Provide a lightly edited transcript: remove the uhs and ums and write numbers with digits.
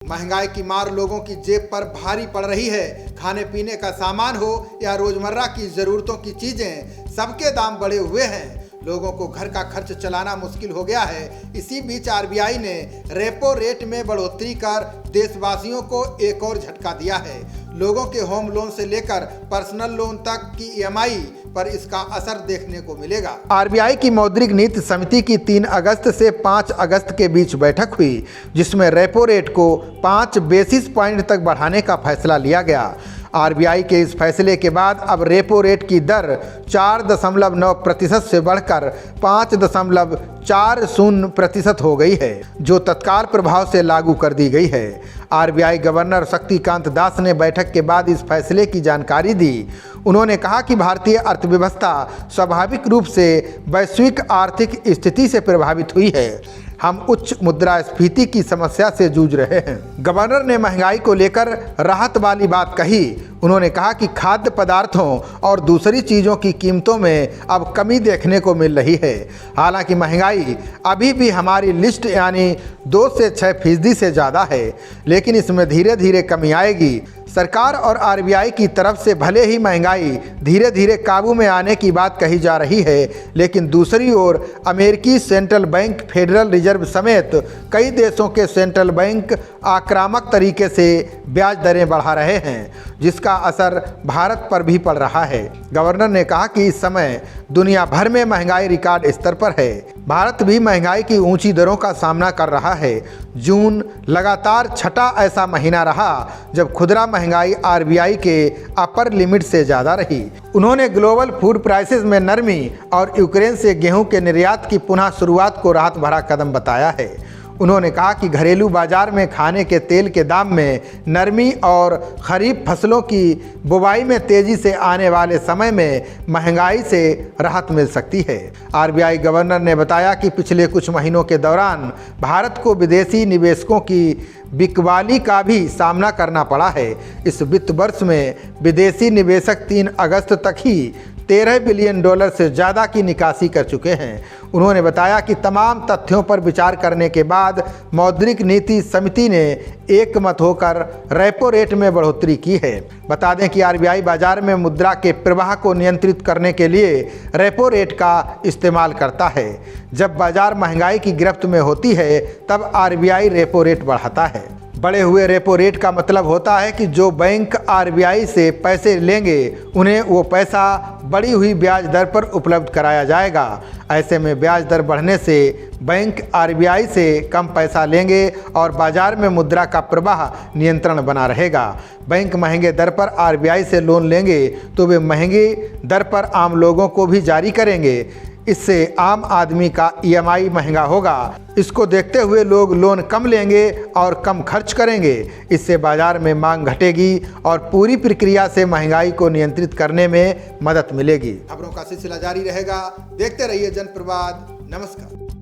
महंगाई की मार लोगों की जेब पर भारी पड़ रही है। खाने पीने का सामान हो या रोजमर्रा की जरूरतों की चीजें, सबके दाम बढ़े हुए हैं। लोगों को घर का खर्च चलाना मुश्किल हो गया है। इसी बीच आरबीआई ने रेपो रेट में बढ़ोतरी कर देशवासियों को एक और झटका दिया है। लोगों के होम लोन से लेकर पर्सनल लोन तक की ईएमआई पर इसका असर देखने को मिलेगा। आरबीआई की मौद्रिक नीति समिति की 3 अगस्त से 5 अगस्त के बीच बैठक हुई, जिसमें रेपो रेट को 5 बेसिस पॉइंट तक बढ़ाने का फैसला लिया गया। आरबीआई के इस फैसले के बाद अब रेपो रेट की दर 4.9% से बढ़कर 5.40% हो गई है, जो तत्काल प्रभाव से लागू कर दी गई है। आरबीआई गवर्नर शक्तिकांत दास ने बैठक के बाद इस फैसले की जानकारी दी। उन्होंने कहा कि भारतीय अर्थव्यवस्था स्वाभाविक रूप से वैश्विक आर्थिक स्थिति से प्रभावित हुई है। हम उच्च मुद्रास्फीति की समस्या से जूझ रहे हैं। गवर्नर ने महंगाई को लेकर राहत वाली बात कही। उन्होंने कहा कि खाद्य पदार्थों और दूसरी चीज़ों की कीमतों में अब कमी देखने को मिल रही है। हालांकि महंगाई अभी भी हमारी लिस्ट यानी 2 से 6% से ज़्यादा है, लेकिन इसमें धीरे धीरे कमी आएगी। सरकार और आरबीआई की तरफ से भले ही महंगाई धीरे धीरे काबू में आने की बात कही जा रही है, लेकिन दूसरी ओर अमेरिकी सेंट्रल बैंक, फेडरल रिजर्व समेत कई देशों के सेंट्रल बैंक आक्रामक तरीके से ब्याज दरें बढ़ा रहे हैं, जिसका असर भारत पर भी पड़ रहा है। गवर्नर ने कहा कि इस समय दुनिया भर में महंगाई रिकॉर्ड स्तर पर है। भारत भी महंगाई की ऊंची दरों का सामना कर रहा है। जून लगातार 6ठा ऐसा महीना रहा जब खुदरा महंगाई आरबीआई के अपर लिमिट से ज़्यादा रही। उन्होंने ग्लोबल फूड प्राइसेस में नरमी और यूक्रेन से गेहूं के निर्यात की पुनः शुरुआत को राहत भरा कदम बताया है। उन्होंने कहा कि घरेलू बाजार में खाने के तेल के दाम में नरमी और खरीफ फसलों की बुवाई में तेजी से आने वाले समय में महंगाई से राहत मिल सकती है। आरबीआई गवर्नर ने बताया कि पिछले कुछ महीनों के दौरान भारत को विदेशी निवेशकों की बिकवाली का भी सामना करना पड़ा है। इस वित्त वर्ष में विदेशी निवेशक 3 अगस्त तक ही $13 बिलियन से ज़्यादा की निकासी कर चुके हैं। उन्होंने बताया कि तमाम तथ्यों पर विचार करने के बाद मौद्रिक नीति समिति ने एकमत होकर रेपो रेट में बढ़ोतरी की है। बता दें कि आरबीआई बाजार में मुद्रा के प्रवाह को नियंत्रित करने के लिए रेपो रेट का इस्तेमाल करता है। जब बाजार महंगाई की गिरफ्त में होती है, तब आरबीआई रेपो रेट बढ़ाता है। बढ़े हुए रेपो रेट का मतलब होता है कि जो बैंक आरबीआई से पैसे लेंगे, उन्हें वो पैसा बढ़ी हुई ब्याज दर पर उपलब्ध कराया जाएगा। ऐसे में ब्याज दर बढ़ने से बैंक आरबीआई से कम पैसा लेंगे और बाजार में मुद्रा का प्रवाह नियंत्रण बना रहेगा। बैंक महंगे दर पर आरबीआई से लोन लेंगे तो वे महंगी दर पर आम लोगों को भी जारी करेंगे। इससे आम आदमी का ईएमआई महंगा होगा। इसको देखते हुए लोग लोन कम लेंगे और कम खर्च करेंगे। इससे बाजार में मांग घटेगी और पूरी प्रक्रिया से महंगाई को नियंत्रित करने में मदद मिलेगी। खबरों का सिलसिला जारी रहेगा। देखते रहिए जनप्रवाद। नमस्कार।